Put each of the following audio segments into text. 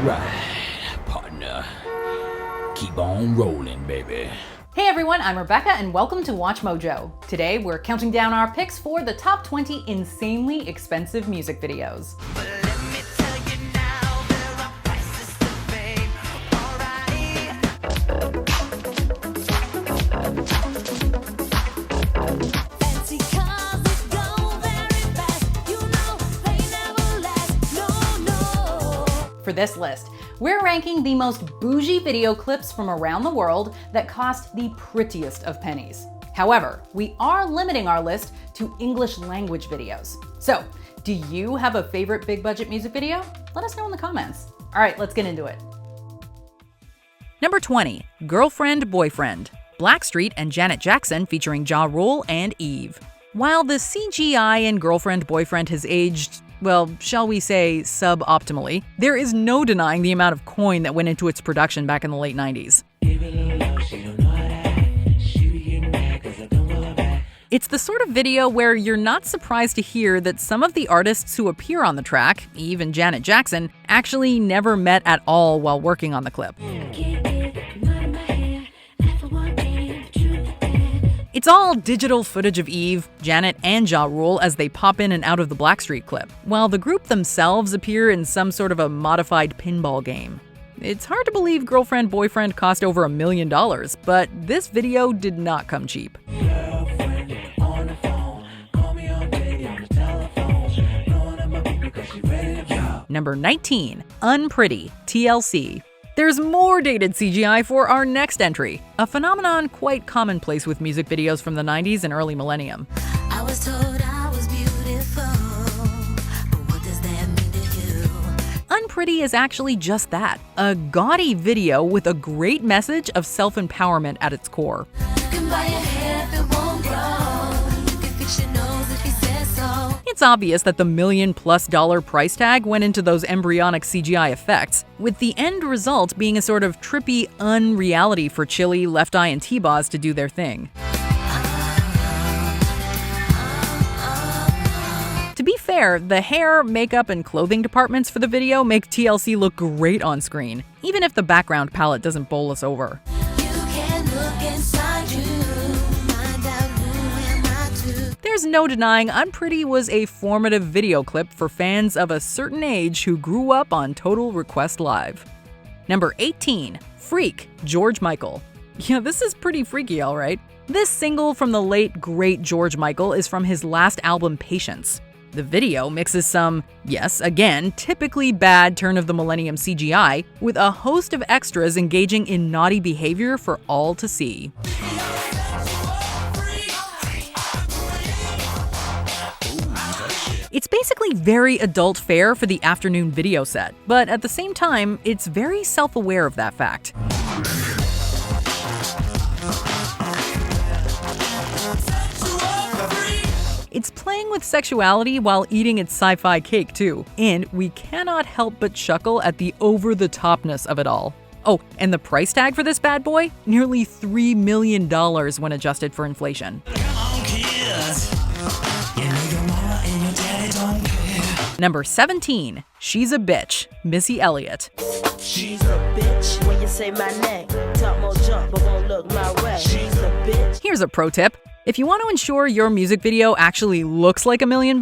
Alright, partner. Keep on rolling, baby. Hey everyone, I'm Rebecca and welcome to Watch Mojo. Today we're counting down our picks for the top 20 insanely expensive music videos. For this list, we're ranking the most bougie video clips from around the world that cost the prettiest of pennies. However, we are limiting our list to English language videos. So, do you have a favorite big budget music video? Let us know in the comments. All right, let's get into it. Number 20, Girlfriend Boyfriend. Blackstreet and Janet Jackson featuring Ja Rule and Eve. While the CGI in Girlfriend Boyfriend has aged, well, shall we say, suboptimally, there is no denying the amount of coin that went into its production back in the late 90s. It's the sort of video where you're not surprised to hear that some of the artists who appear on the track, Eve and Janet Jackson, actually never met at all while working on the clip. It's all digital footage of Eve, Janet, and Ja Rule as they pop in and out of the Blackstreet clip, while the group themselves appear in some sort of a modified pinball game. It's hard to believe Girlfriend Boyfriend cost over $1 million, but this video did not come cheap. Number 19, Unpretty, TLC. There's more dated CGI for our next entry, a phenomenon quite commonplace with music videos from the 90s and early millennium. I was told I was beautiful, but what does that mean to you? Unpretty is actually just that, a gaudy video with a great message of self-empowerment at its core. You can buy your hair if it won't grow. You can fix your nose if you say so. It's obvious that the $1 million+ price tag went into those embryonic CGI effects, with the end result being a sort of trippy unreality for Chili, Left Eye, and T-Boz to do their thing. To be fair, the hair, makeup, and clothing departments for the video make TLC look great on screen, even if the background palette doesn't bowl us over. You can look inside you, find out who am I to. There's no denying Unpretty was a formative video clip for fans of a certain age who grew up on Total Request Live. Number 18, Freak, George Michael. Yeah, this is pretty freaky, all right. This single from the late, great George Michael is from his last album, Patience. The video mixes some, yes, again, typically bad turn-of-the-millennium CGI with a host of extras engaging in naughty behavior for all to see. It's basically very adult fare for the afternoon video set, but at the same time, it's very self-aware of that fact. It's playing with sexuality while eating its sci-fi cake too, and we cannot help but chuckle at the over-the-topness of it all. Oh, and the price tag for this bad boy? Nearly $3 million when adjusted for inflation. Number 17, She's a Bitch, Missy Elliot. She's a bitch when you say my name. Talk more jump, but won't look my way. She's a bitch. Here's a pro tip. If you want to ensure your music video actually looks like $1 million,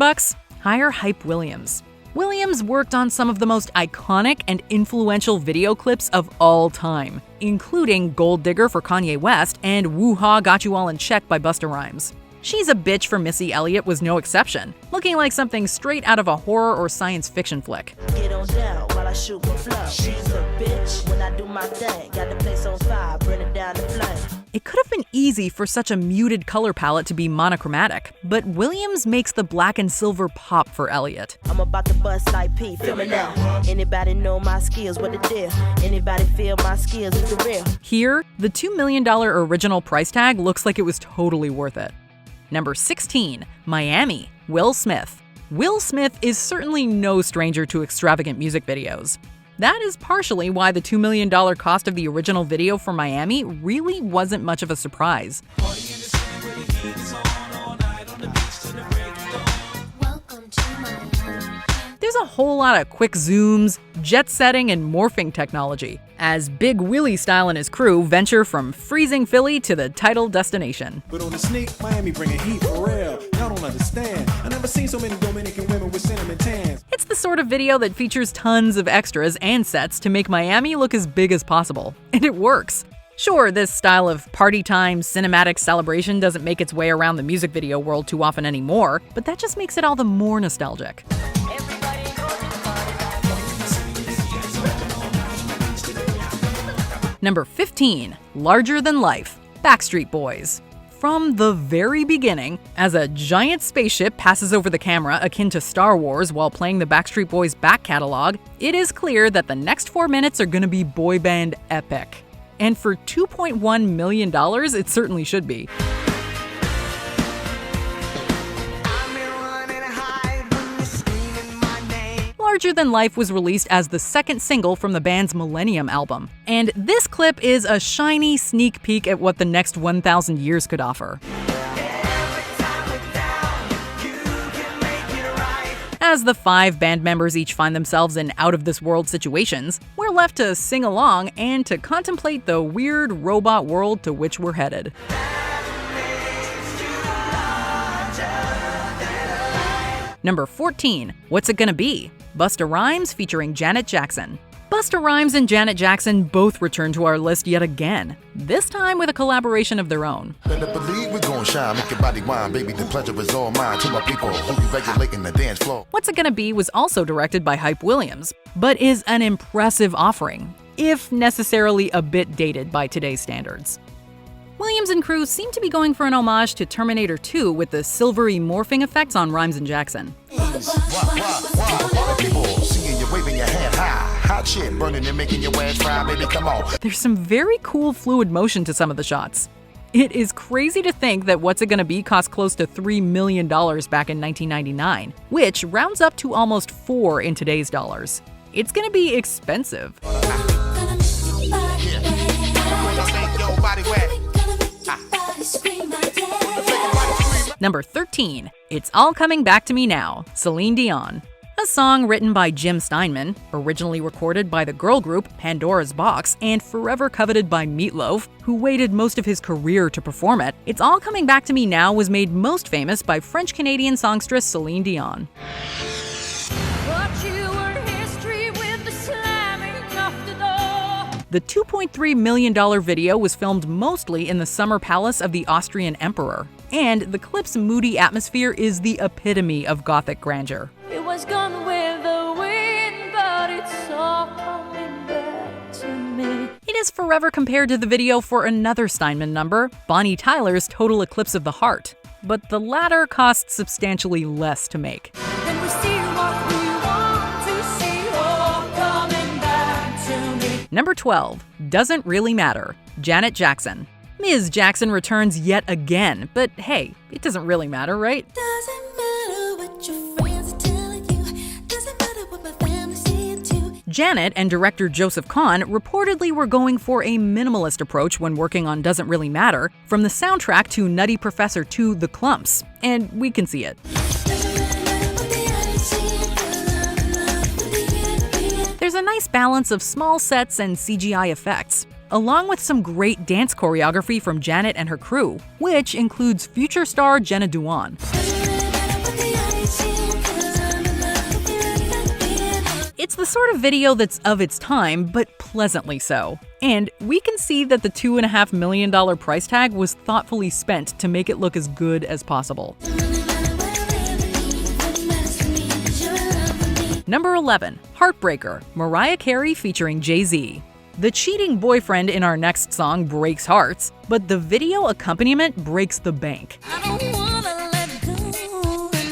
hire Hype Williams. Williams worked on some of the most iconic and influential video clips of all time, including Gold Digger for Kanye West and Woo-Ha Got You All in Check by Busta Rhymes. She's a Bitch for Missy Elliot was no exception, looking like something straight out of a horror or science fiction flick. Get on down while I shoot my flow. She's a bitch when I do my thing. Got the place on fire, burn it down the flame. It could have been easy for such a muted color palette to be monochromatic, but Williams makes the black and silver pop for Elliot. I'm about to bust like P, feel me now. Anybody know my skills, what the deal? Anybody feel my skills, is the real? Here, the $2 million original price tag looks like it was totally worth it. Number 16, Miami, Will Smith. Will Smith is certainly no stranger to extravagant music videos. That is partially why the $2 million cost of the original video for Miami really wasn't much of a surprise. There's a whole lot of quick zooms, jet setting, and morphing technology, as Big Willie Style and his crew venture from freezing Philly to the title destination. But on the sneak, Miami bringing heat for real. Y'all don't understand. I never seen so many Dominican women with cinnamon tans. It's the sort of video that features tons of extras and sets to make Miami look as big as possible. And it works. Sure, this style of party time cinematic celebration doesn't make its way around the music video world too often anymore, but that just makes it all the more nostalgic. Number 15, Larger Than Life, Backstreet Boys. From the very beginning, as a giant spaceship passes over the camera akin to Star Wars while playing the Backstreet Boys back catalog, it is clear that the next 4 minutes are gonna be boy band epic. And for $2.1 million, it certainly should be. Larger Than Life was released as the second single from the band's Millennium album. And this clip is a shiny sneak peek at what the next 1,000 years could offer. As the 5 band members each find themselves in out-of-this-world situations, we're left to sing along and to contemplate the weird robot world to which we're headed. Number 14, What's It Gonna Be? Busta Rhymes featuring Janet Jackson. Busta Rhymes and Janet Jackson both return to our list yet again, this time with a collaboration of their own. Better believe we're gonna shine, make your body wine, baby, the pleasure is all mine. To my people who be regulating the dance floor. What's It Gonna Be was also directed by Hype Williams, but is an impressive offering, if necessarily a bit dated by today's standards. Williams and crew seem to be going for an homage to Terminator 2 with the silvery morphing effects on Rhymes and Jackson. People seeing you waving your hand high. Hot shit burning and making your ass fry, baby, come on. There's some very cool fluid motion to some of the shots. It is crazy to think that What's It Gonna Be cost close to $3 million back in 1999, which rounds up to almost $4 in today's dollars. It's gonna be expensive. Number 13, It's All Coming Back to Me Now, Celine Dion. A song written by Jim Steinman, originally recorded by the girl group Pandora's Box, and forever coveted by Meatloaf, who waited most of his career to perform it, It's All Coming Back to Me Now was made most famous by French-Canadian songstress Celine Dion. The $2.3 million video was filmed mostly in the summer palace of the Austrian emperor, and the clip's moody atmosphere is the epitome of gothic grandeur. It was gone with the wind, but it's all coming back to me. It is forever compared to the video for another Steinman number, Bonnie Tyler's Total Eclipse of the Heart, but the latter cost substantially less to make. And we see what we want to see, all coming back to me. Number 12, Doesn't Really Matter, Janet Jackson. Ms. Jackson returns yet again, but hey, it doesn't really matter, right? Doesn't matter what your friends are telling you, doesn't matter what my family's saying too. Janet and director Joseph Kahn reportedly were going for a minimalist approach when working on Doesn't Really Matter, from the soundtrack to Nutty Professor to The Clumps, and we can see it. There's a nice balance of small sets and CGI effects, along with some great dance choreography from Janet and her crew, which includes future star Jenna Dewan. It's the sort of video that's of its time, but pleasantly so. And we can see that the $2.5 million price tag was thoughtfully spent to make it look as good as possible. Number 11, Heartbreaker, Mariah Carey featuring Jay-Z. The cheating boyfriend in our next song breaks hearts, but the video accompaniment breaks the bank. I don't wanna let go,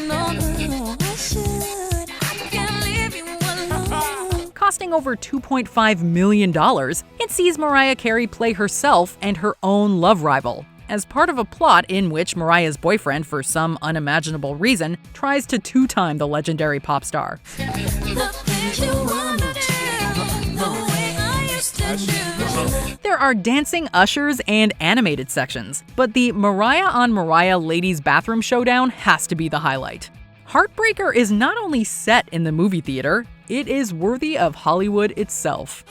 no, I should. I can't leave you alone. Costing over $2.5 million, it sees Mariah Carey play herself and her own love rival, as part of a plot in which Mariah's boyfriend, for some unimaginable reason, tries to two-time the legendary pop star. The things you wanna do, the way I used to do. There are dancing ushers and animated sections, but the Mariah on Mariah ladies bathroom showdown has to be the highlight. Heartbreaker is not only set in the movie theater, it is worthy of Hollywood itself.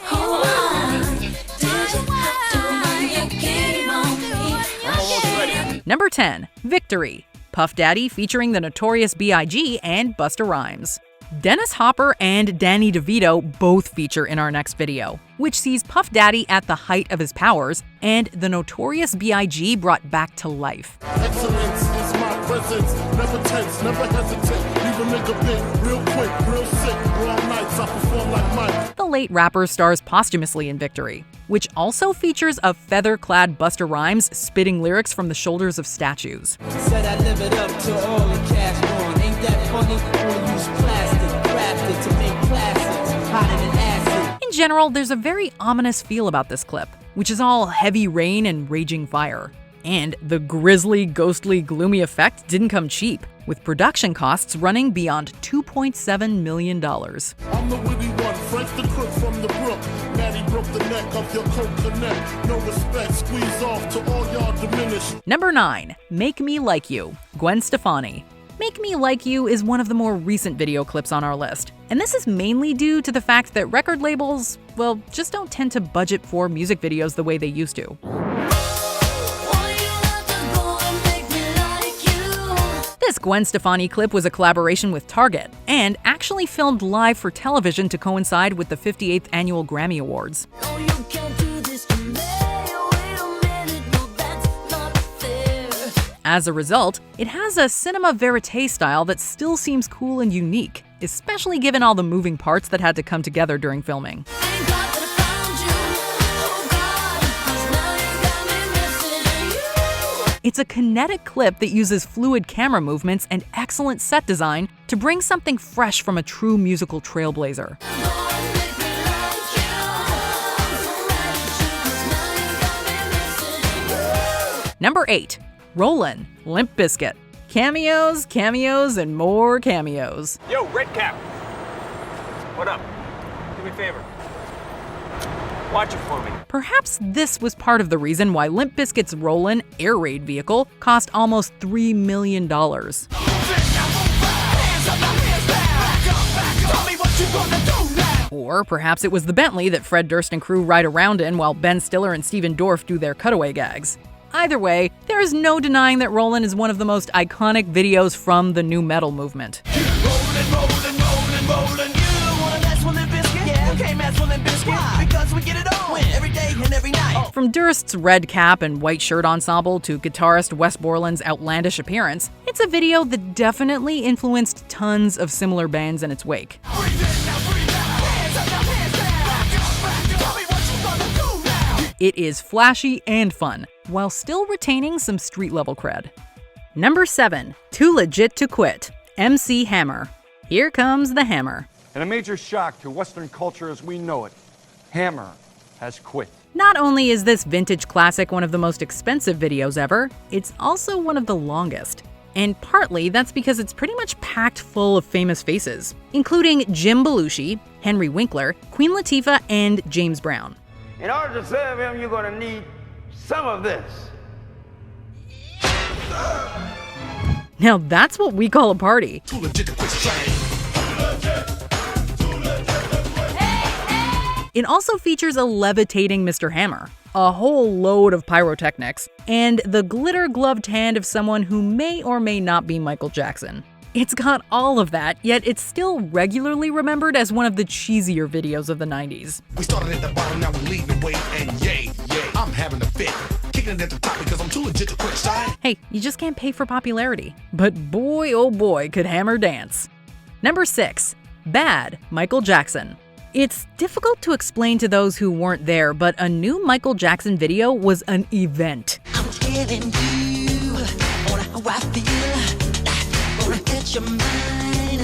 Number 10. Victory. Puff Daddy featuring the Notorious B.I.G. and Busta Rhymes. Dennis Hopper and Danny DeVito both feature in our next video, which sees Puff Daddy at the height of his powers and the Notorious B.I.G. brought back to life. Excellence is my presence, never tense, never hesitate. Leave a nigga big, real quick, real sick. Long nights I perform like Mike. The late rapper stars posthumously in Victory, which also features a feather-clad Busta Rhymes spitting lyrics from the shoulders of statues. Said I live it up to all the cash on. Ain't that funny? Only use plastic, crafted to make classics, hotter than acid. In general, there's a very ominous feel about this clip, which is all heavy rain and raging fire. And the grisly, ghostly, gloomy effect didn't come cheap, with production costs running beyond $2.7 million. I'm the witty one, Frank the crook from the brook. Maddie broke the neck of your coconut. No respect, squeeze off to all y'all diminished. Number 9. Make Me Like You, Gwen Stefani. Make Me Like You is one of the more recent video clips on our list. And this is mainly due to the fact that record labels, well, just don't tend to budget for music videos the way they used to. This Gwen Stefani clip was a collaboration with Target and actually filmed live for television to coincide with the 58th Annual Grammy Awards. As a result, it has a cinema verite style that still seems cool and unique, especially given all the moving parts that had to come together during filming. It's a kinetic clip that uses fluid camera movements and excellent set design to bring something fresh from a true musical trailblazer. Number 8. Rollin', Limp Bizkit. Cameos, cameos, and more cameos. Yo, Red Cap. What up? Do me a favor. Watch it for me. Perhaps this was part of the reason why Limp Bizkit's Rollin' air raid vehicle cost almost $3 million. Or perhaps it was the Bentley that Fred Durst and crew ride around in while Ben Stiller and Steven Dorff do their cutaway gags. Either way, there is no denying that Rollin' is one of the most iconic videos from the nu metal movement. From Durst's red cap and white shirt ensemble to guitarist Wes Borland's outlandish appearance, it's a video that definitely influenced tons of similar bands in its wake. It is flashy and fun, while still retaining some street-level cred. Number 7. Too Legit to Quit, MC Hammer. Here comes the hammer. In a major shock to Western culture as we know it, Hammer has quit. Not only is this vintage classic one of the most expensive videos ever, it's also one of the longest. And partly that's because it's pretty much packed full of famous faces, including Jim Belushi, Henry Winkler, Queen Latifah, and James Brown. In order to serve him, you're going to need some of this. Now that's what we call a party. Too legit to quit trying. It also features a levitating Mr. Hammer, a whole load of pyrotechnics, and the glitter-gloved hand of someone who may or may not be Michael Jackson. It's got all of that, yet it's still regularly remembered as one of the cheesier videos of the 90s. We started at the bottom, now we're leading the way, and yay, I'm having a fit. Kicking it at the top because I'm too legit to quit side. Hey, you just can't pay for popularity. But boy, oh boy, could Hammer dance. Number 6. Bad, Michael Jackson. It's difficult to explain to those who weren't there, but a new Michael Jackson video was an event. I'm telling you on how I feel. Gonna catch your mind.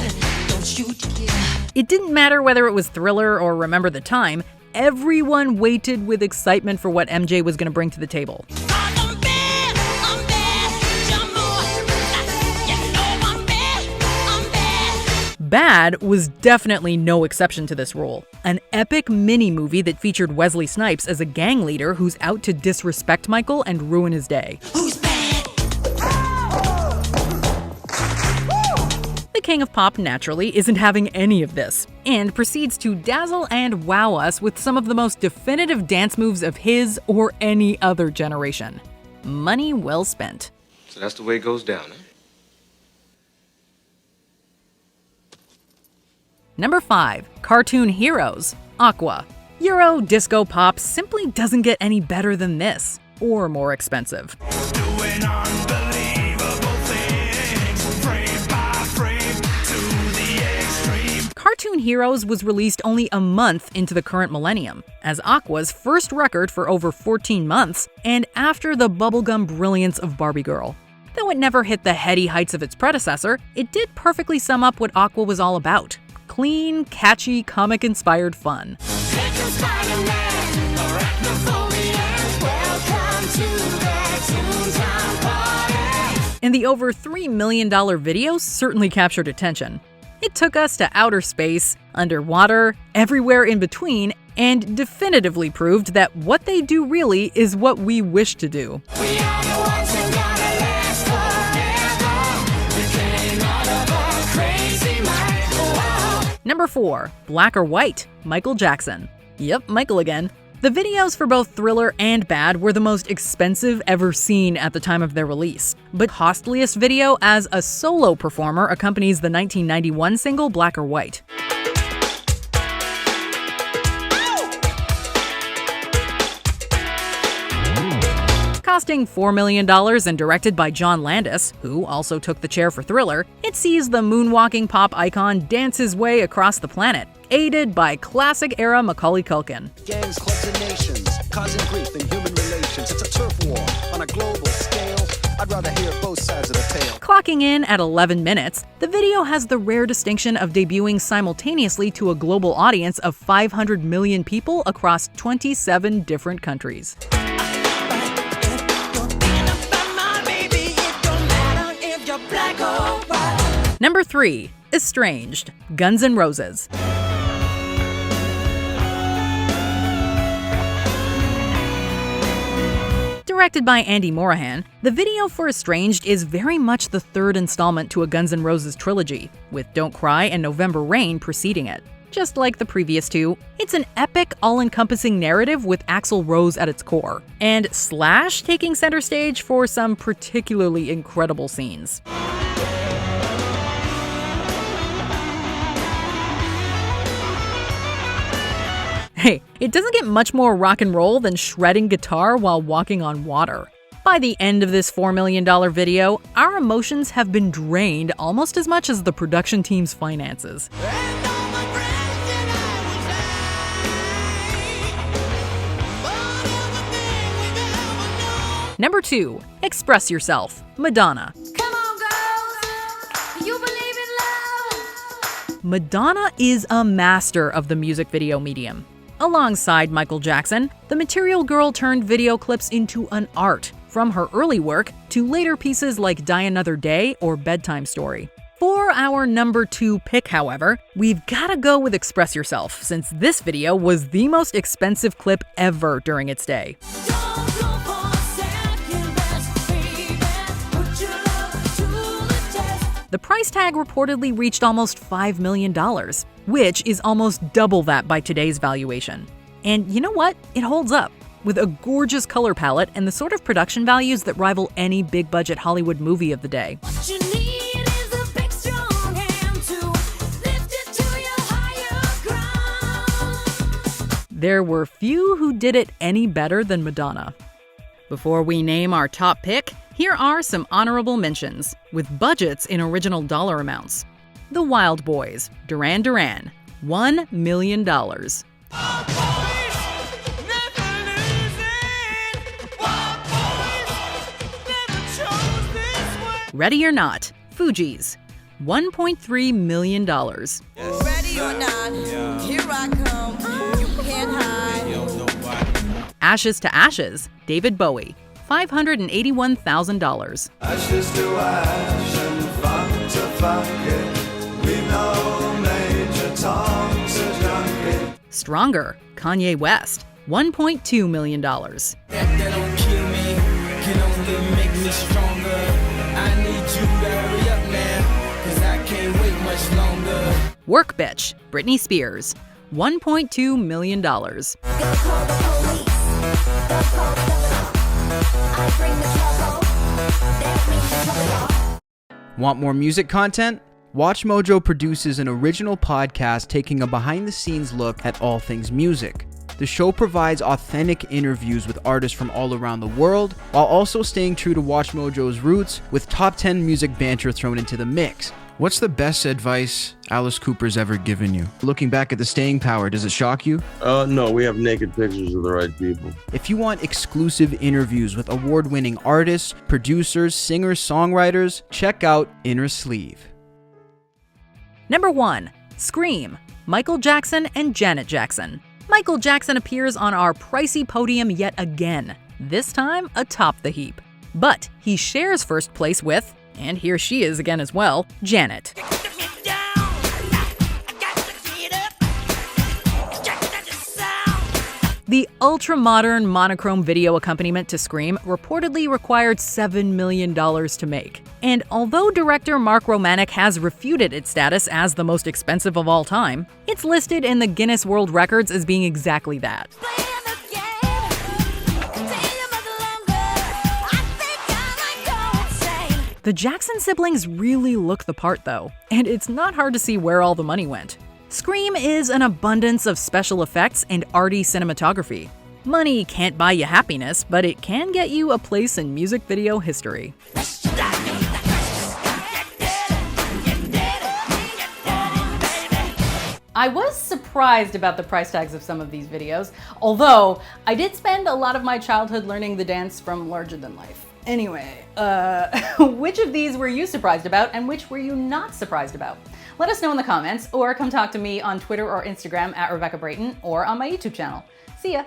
Don't you dare. It didn't matter whether it was Thriller or Remember the Time, everyone waited with excitement for what MJ was going to bring to the table. I'm bad, you know I'm bad. Bad was definitely no exception to this rule. An epic mini-movie that featured Wesley Snipes as a gang leader who's out to disrespect Michael and ruin his day. Who's bad? The king of pop naturally isn't having any of this, and proceeds to dazzle and wow us with some of the most definitive dance moves of his or any other generation. Money well spent. So that's the way it goes down, eh? Number 5. Cartoon Heroes, Aqua. Euro disco pop simply doesn't get any better than this, or more expensive. Doing unbelievable things, frame by frame, to the extreme. Cartoon Heroes was released only a month into the current millennium, as Aqua's first record for over 14 months, and after the bubblegum brilliance of Barbie Girl. Though it never hit the heady heights of its predecessor, it did perfectly sum up what Aqua was all about. Clean, catchy, comic-inspired fun. And the over $3 million video certainly captured attention. It took us to outer space, underwater, everywhere in between, and definitively proved that what they do really is what we wish to do. Number 4. Black or White, Michael Jackson. Yep, Michael again. The videos for both Thriller and Bad were the most expensive ever seen at the time of their release. But costliest video as a solo performer accompanies the 1991 single Black or White. Costing $4 million and directed by John Landis, who also took the chair for Thriller, it sees the moonwalking pop icon dance his way across the planet, aided by classic-era Macaulay Culkin. Gangs, clubs, and nations, causing grief in human relations. It's a turf war on a global scale. I'd rather hear both sides of the tale. Clocking in at 11 minutes, the video has the rare distinction of debuting simultaneously to a global audience of 500 million people across 27 different countries. Number 3. Estranged, Guns N' Roses. Directed by Andy Morahan, the video for Estranged is very much the third installment to a Guns N' Roses trilogy, with Don't Cry and November Rain preceding it. Just like the previous two, it's an epic, all-encompassing narrative with Axl Rose at its core, and Slash taking center stage for some particularly incredible scenes. Hey, it doesn't get much more rock and roll than shredding guitar while walking on water. By the end of this $4 million video, our emotions have been drained almost as much as the production team's finances. Number 2. Express Yourself, Madonna. Come on, girls. Do you believe in love? Madonna is a master of the music video medium. Alongside Michael Jackson, the Material Girl turned video clips into an art, from her early work to later pieces like Die Another Day or Bedtime Story. For our number 2 pick, however, we've gotta go with Express Yourself, since this video was the most expensive clip ever during its day. The price tag reportedly reached almost $5 million, which is almost double that by today's valuation. And you know what? It holds up, with a gorgeous color palette and the sort of production values that rival any big-budget Hollywood movie of the day. There were few who did it any better than Madonna. Before we name our top pick, here are some honorable mentions, with budgets in original dollar amounts. The Wild Boys, Duran Duran, $1 million. Ready or Not, Fugees, $1.3 million. Ready or not, here I come. You can't hide. Ashes to Ashes, David Bowie, $581,000. Ashes to ash and funk to funky. We know Major Tom's a junkie. Stronger, Kanye West, $1.2 million. That don't kill me, can only make me stronger. I need you to hurry up now, 'cause I can't wait Work Bitch, Britney Spears, $1.2 million. Want more music content? WatchMojo produces an original podcast taking a behind-the-scenes look at all things music. The show provides authentic interviews with artists from all around the world, while also staying true to WatchMojo's roots with top 10 music banter thrown into the mix. What's the best advice Alice Cooper's ever given you? Looking back at the staying power, does it shock you? No, we have naked pictures of the right people. If you want exclusive interviews with award-winning artists, producers, singers, songwriters, check out Innersleeve. Number 1. Scream, Michael Jackson and Janet Jackson. Michael Jackson appears on our pricey podium yet again, this time atop the heap. But he shares first place with, and here she is again as well, Janet. The ultra-modern monochrome video accompaniment to Scream reportedly required $7 million to make. And although director Mark Romanek has refuted its status as the most expensive of all time, it's listed in the Guinness World Records as being exactly that. The Jackson siblings really look the part though, and it's not hard to see where all the money went. Scream is an abundance of special effects and arty cinematography. Money can't buy you happiness, but it can get you a place in music video history. I was surprised about the price tags of some of these videos, although I did spend a lot of my childhood learning the dance from Larger Than Life. Anyway, which of these were you surprised about and which were you not surprised about? Let us know in the comments or come talk to me on Twitter or Instagram at Rebecca Brayton or on my YouTube channel. See ya!